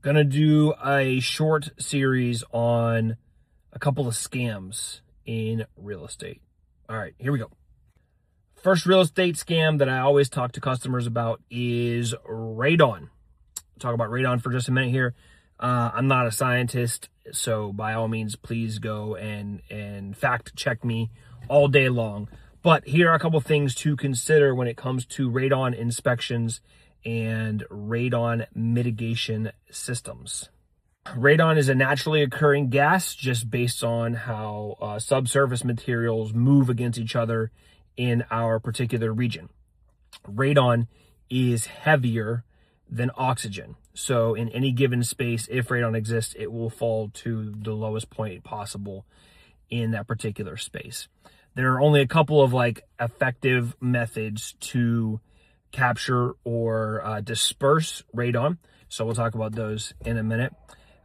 Gonna do a short series on a couple of scams in real estate. All right, here we go. First real estate scam that I always talk to customers about is Radon. Talk about Radon for just a minute here. I'm not a scientist, so by all means, please go and fact check me all day long. But here are a couple things to consider when it comes to radon inspections and radon mitigation systems. Radon is a naturally occurring gas just based on how subsurface materials move against each other in our particular region. Radon is heavier than oxygen. So in any given space, if radon exists, it will fall to the lowest point possible in that particular space. There are only a couple of effective methods to capture or disperse radon. So we'll talk about those in a minute.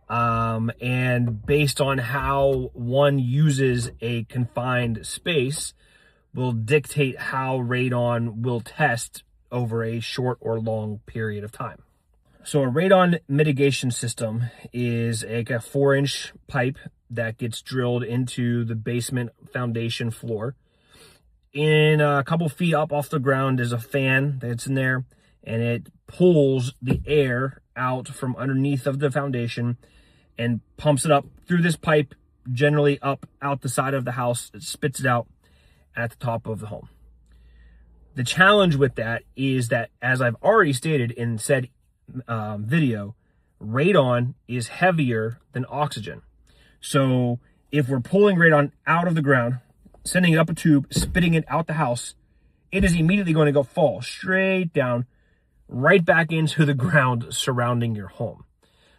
And based on how one uses a confined space will dictate how radon will test over a short or long period of time. So a radon mitigation system is like a 4-inch pipe that gets drilled into the basement foundation floor. In a couple feet up off the ground is a fan that's in there, and it pulls the air out from underneath of the foundation and pumps it up through this pipe, generally up out the side of the house. It spits it out at the top of the home. The challenge with that is that, as I've already stated in said video, radon is heavier than oxygen. So if we're pulling radon out of the ground, sending it up a tube, spitting it out the house, it is immediately going to go fall straight down, right back into the ground surrounding your home.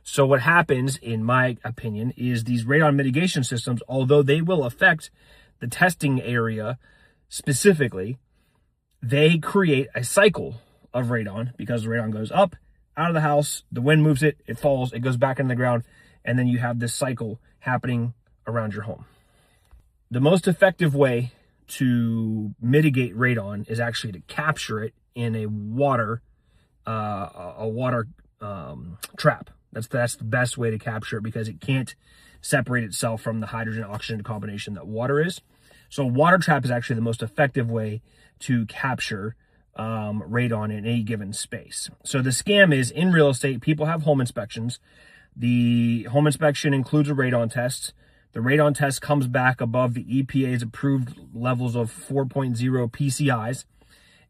So what happens, in my opinion, is these radon mitigation systems, although they will affect the testing area specifically, they create a cycle of radon because the radon goes up, out of the house, the wind moves it, it falls, it goes back into the ground, and then you have this cycle happening around your home. The most effective way to mitigate radon is actually to capture it in a water trap. That's the best way to capture it because it can't separate itself from the hydrogen-oxygen combination that water is. So a water trap is actually the most effective way to capture radon in any given space. So the scam is, in real estate, people have home inspections. The home inspection includes a radon test. The radon test comes back above the EPA's approved levels of 4.0 PCIs.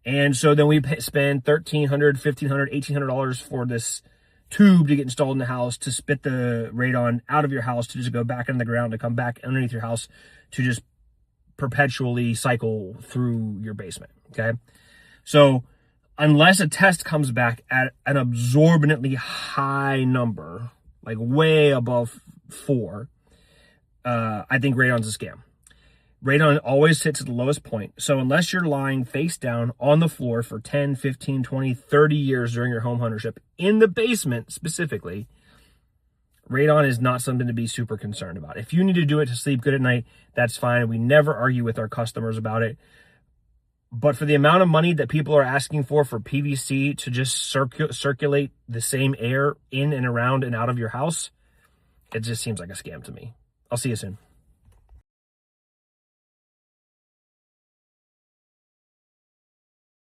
And so then we spend $1,300, $1,500, $1,800 for this tube to get installed in the house to spit the radon out of your house, to just go back in the ground, to come back underneath your house, to just perpetually cycle through your basement. Okay. So unless a test comes back at an absorbently high number, like way above 4, I think radon's a scam. Radon always sits at the lowest point. So unless you're lying face down on the floor for 10, 15, 20, 30 years during your home ownership, in the basement specifically, radon is not something to be super concerned about. If you need to do it to sleep good at night, that's fine. We never argue with our customers about it. But for the amount of money that people are asking for PVC to just circulate the same air in and around and out of your house, it just seems like a scam to me. I'll see you soon.